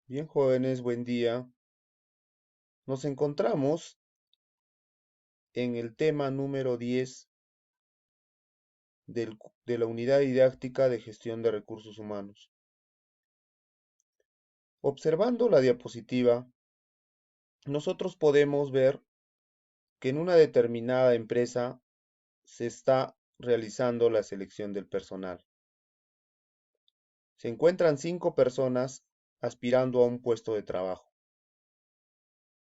Bien, jóvenes, buen día. Nos encontramos en el tema número 10 de la unidad didáctica de gestión de recursos humanos. Observando la diapositiva, nosotros podemos ver que en una determinada empresa se está realizando la selección del personal. Se encuentran 5 personas aspirando a un puesto de trabajo.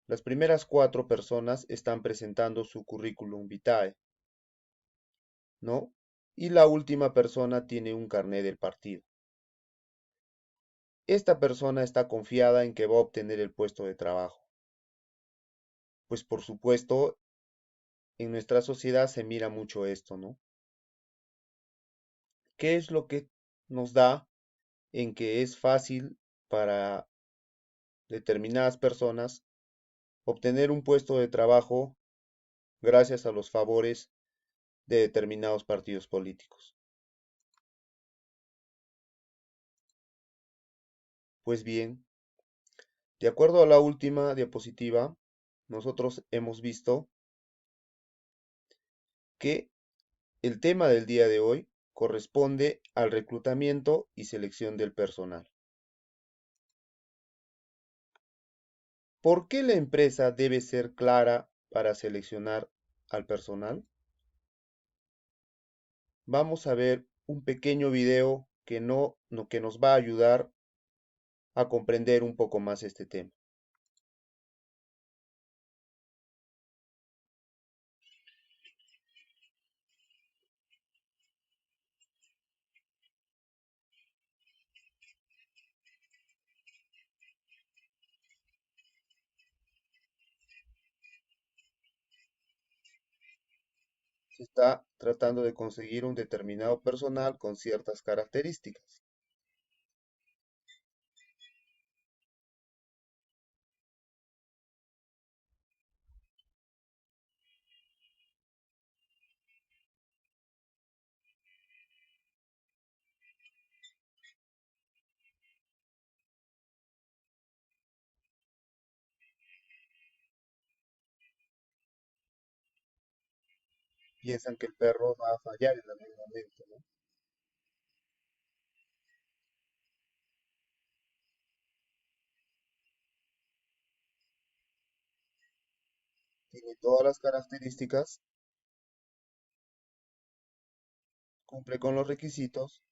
Las primeras 4 personas están presentando su currículum vitae, ¿no? Y la última persona tiene un carné del partido. Esta persona está confiada en que va a obtener el puesto de trabajo. Pues por supuesto, en nuestra sociedad se mira mucho esto, ¿no? ¿Qué es lo que nos da en que es fácil para determinadas personas obtener un puesto de trabajo gracias a los favores de determinados partidos políticos? Pues bien, de acuerdo a la última diapositiva, nosotros hemos visto que el tema del día de hoy corresponde al reclutamiento y selección del personal. ¿Por qué la empresa debe ser clara para seleccionar al personal? Vamos a ver un pequeño video que nos va a ayudar a comprender un poco más este tema. Se está tratando de conseguir un determinado personal con ciertas características. Piensan que el perro va a fallar en algún momento, ¿no? Tiene todas las características, cumple con los requisitos,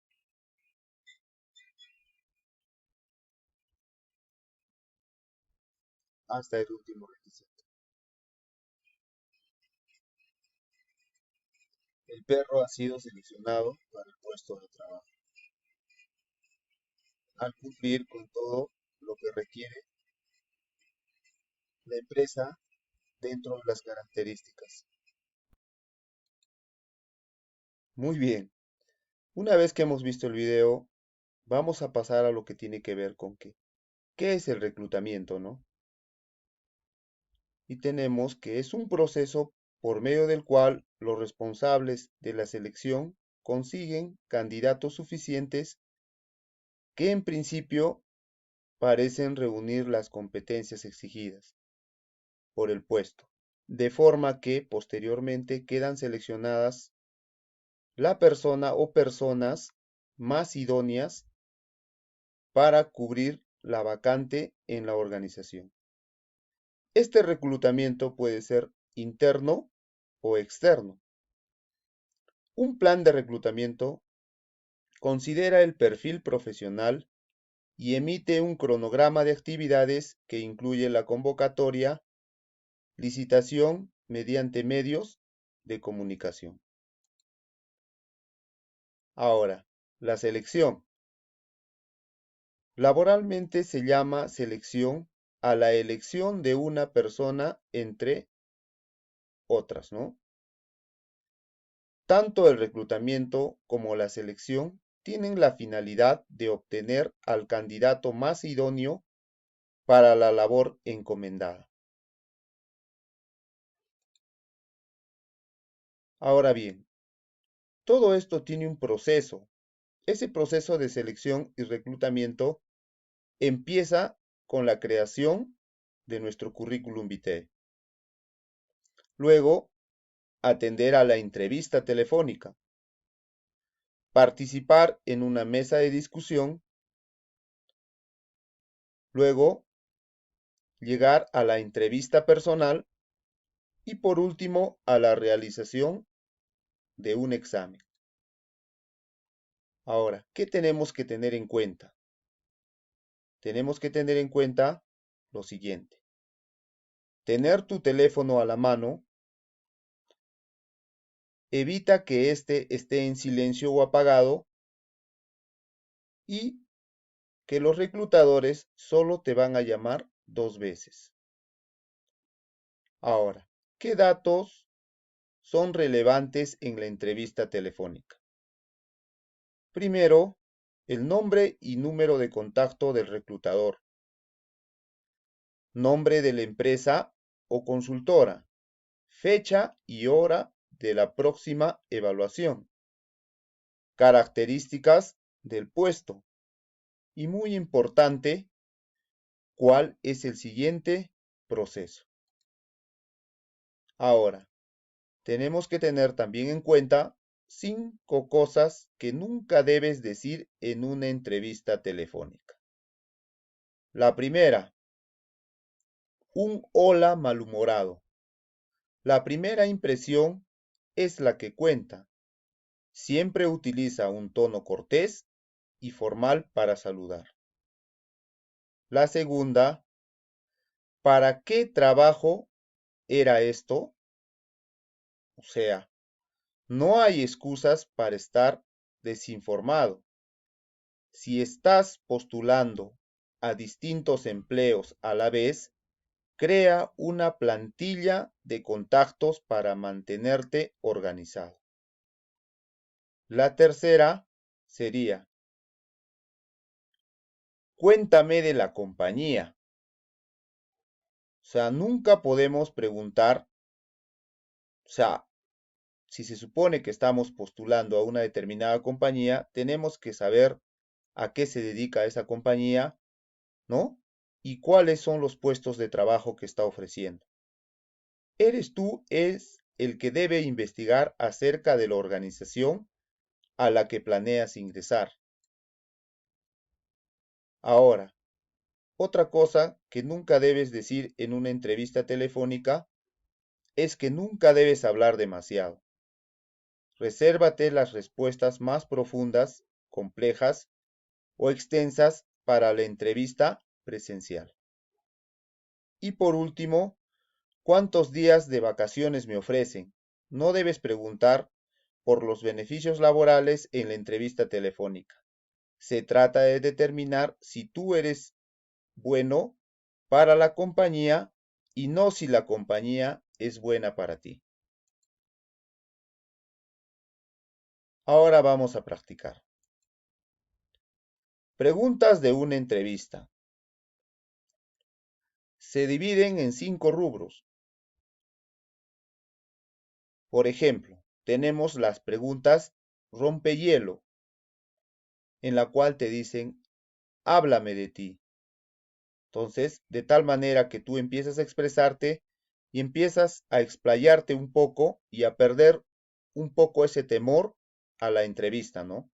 hasta el último requisito. El perro ha sido seleccionado para el puesto de trabajo. Al cumplir con todo lo que requiere la empresa dentro de las características. Muy bien, una vez que hemos visto el video, vamos a pasar a lo que tiene que ver con qué es el reclutamiento, ¿no? Y tenemos que es un proceso por medio del cual los responsables de la selección consiguen candidatos suficientes que en principio parecen reunir las competencias exigidas por el puesto, de forma que posteriormente quedan seleccionadas la persona o personas más idóneas para cubrir la vacante en la organización. Este reclutamiento puede ser interno o externo. Un plan de reclutamiento considera el perfil profesional y emite un cronograma de actividades que incluye la convocatoria, licitación mediante medios de comunicación. Ahora, la selección. Laboralmente se llama selección a la elección de una persona entre otras, ¿no? Tanto el reclutamiento como la selección tienen la finalidad de obtener al candidato más idóneo para la labor encomendada. Ahora bien, todo esto tiene un proceso. Ese proceso de selección y reclutamiento empieza con la creación de nuestro currículum vitae. Luego, atender a la entrevista telefónica, participar en una mesa de discusión, luego llegar a la entrevista personal y por último a la realización de un examen. Ahora, ¿qué tenemos que tener en cuenta? Tenemos que tener en cuenta lo siguiente. Tener tu teléfono a la mano evita que éste esté en silencio o apagado y que los reclutadores solo te van a llamar 2 veces. Ahora, ¿qué datos son relevantes en la entrevista telefónica? Primero, el nombre y número de contacto del reclutador, nombre de la empresa o consultora, fecha y hora de la próxima evaluación, características del puesto y muy importante, cuál es el siguiente proceso. Ahora, tenemos que tener también en cuenta 5 cosas que nunca debes decir en una entrevista telefónica. La primera, un hola malhumorado. La primera impresión es la que cuenta. Siempre utiliza un tono cortés y formal para saludar. La segunda, ¿para qué trabajo era esto? O sea, no hay excusas para estar desinformado. Si estás postulando a distintos empleos a la vez, crea una plantilla de contactos para mantenerte organizado. La tercera sería, cuéntame de la compañía. O sea, nunca podemos preguntar, o sea, si se supone que estamos postulando a una determinada compañía, tenemos que saber a qué se dedica esa compañía, ¿no? Y cuáles son los puestos de trabajo que está ofreciendo. Eres tú es el que debe investigar acerca de la organización a la que planeas ingresar. Ahora, otra cosa que nunca debes decir en una entrevista telefónica es que nunca debes hablar demasiado. Resérvate las respuestas más profundas, complejas o extensas para la entrevista presencial. Y por último, ¿cuántos días de vacaciones me ofrecen? No debes preguntar por los beneficios laborales en la entrevista telefónica. Se trata de determinar si tú eres bueno para la compañía y no si la compañía es buena para ti. Ahora vamos a practicar. Preguntas de una entrevista. Se dividen en 5 rubros. Por ejemplo, tenemos las preguntas rompehielo, en la cual te dicen, háblame de ti. Entonces, de tal manera que tú empiezas a expresarte y empiezas a explayarte un poco y a perder un poco ese temor a la entrevista, ¿no?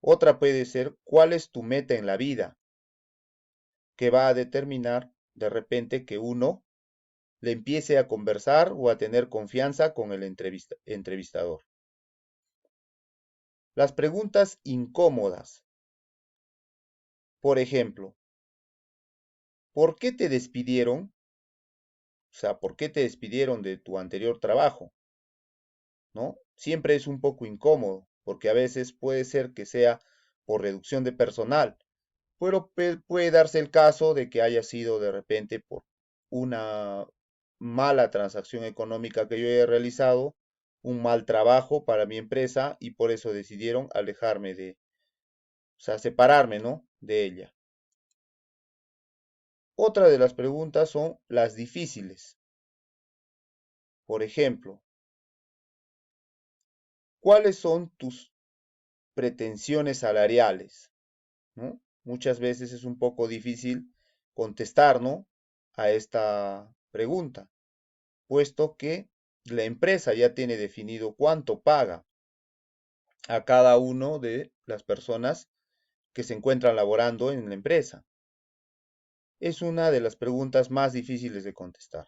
Otra puede ser, ¿cuál es tu meta en la vida? Que va a determinar de repente que uno le empiece a conversar o a tener confianza con el entrevistador. Las preguntas incómodas. Por ejemplo, ¿por qué te despidieron? O sea, ¿por qué te despidieron de tu anterior trabajo? ¿No? Siempre es un poco incómodo, porque a veces puede ser que sea por reducción de personal, pero puede darse el caso de que haya sido de repente por una mala transacción económica que yo haya realizado, un mal trabajo para mi empresa y por eso decidieron alejarme o sea, separarme, ¿no? De ella. Otra de las preguntas son las difíciles. Por ejemplo, ¿cuáles son tus pretensiones salariales? ¿No? Muchas veces es un poco difícil contestar, ¿no?, a esta pregunta, puesto que la empresa ya tiene definido cuánto paga a cada uno de las personas que se encuentran laborando en la empresa. Es una de las preguntas más difíciles de contestar.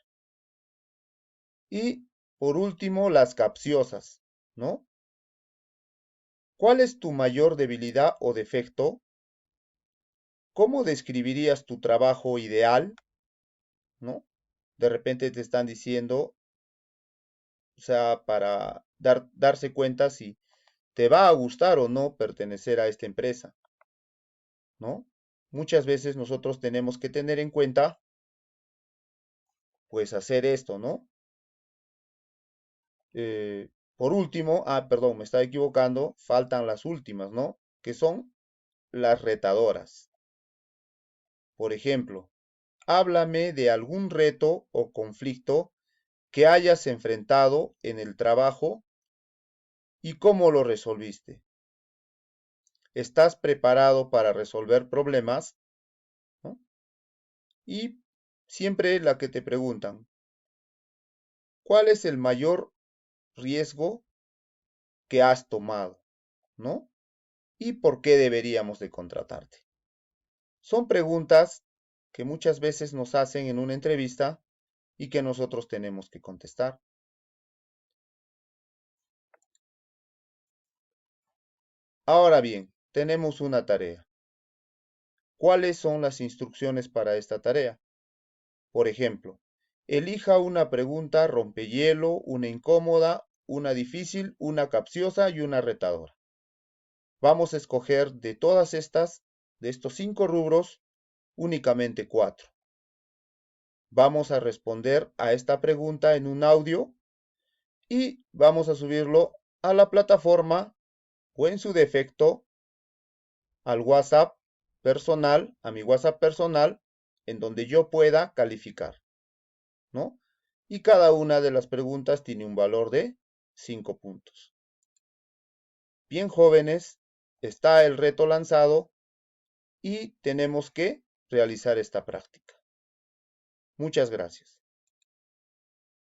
Y por último, las capciosas, ¿no? ¿Cuál es tu mayor debilidad o defecto? ¿Cómo describirías tu trabajo ideal? ¿No? De repente te están diciendo, o sea, para darse cuenta si te va a gustar o no pertenecer a esta empresa, ¿no? Muchas veces nosotros tenemos que tener en cuenta, pues, hacer esto, ¿no? Por último, perdón, me estaba equivocando, faltan las últimas, ¿no? Que son las retadoras. Por ejemplo, háblame de algún reto o conflicto que hayas enfrentado en el trabajo y cómo lo resolviste. ¿Estás preparado para resolver problemas? ¿No? Y siempre la que te preguntan, ¿cuál es el mayor riesgo que has tomado? ¿No? ¿Y por qué deberíamos de contratarte? Son preguntas que muchas veces nos hacen en una entrevista y que nosotros tenemos que contestar. Ahora bien, tenemos una tarea. ¿Cuáles son las instrucciones para esta tarea? Por ejemplo, elija una pregunta rompehielo, una incómoda, una difícil, una capciosa y una retadora. Vamos a escoger de todas estas, de estos 5 rubros, únicamente 4. Vamos a responder a esta pregunta en un audio y vamos a subirlo a la plataforma o en su defecto al WhatsApp personal, a mi WhatsApp personal, en donde yo pueda calificar, ¿no? Y cada una de las preguntas tiene un valor de 5 puntos. Bien, jóvenes, está el reto lanzado y tenemos que realizar esta práctica. Muchas gracias.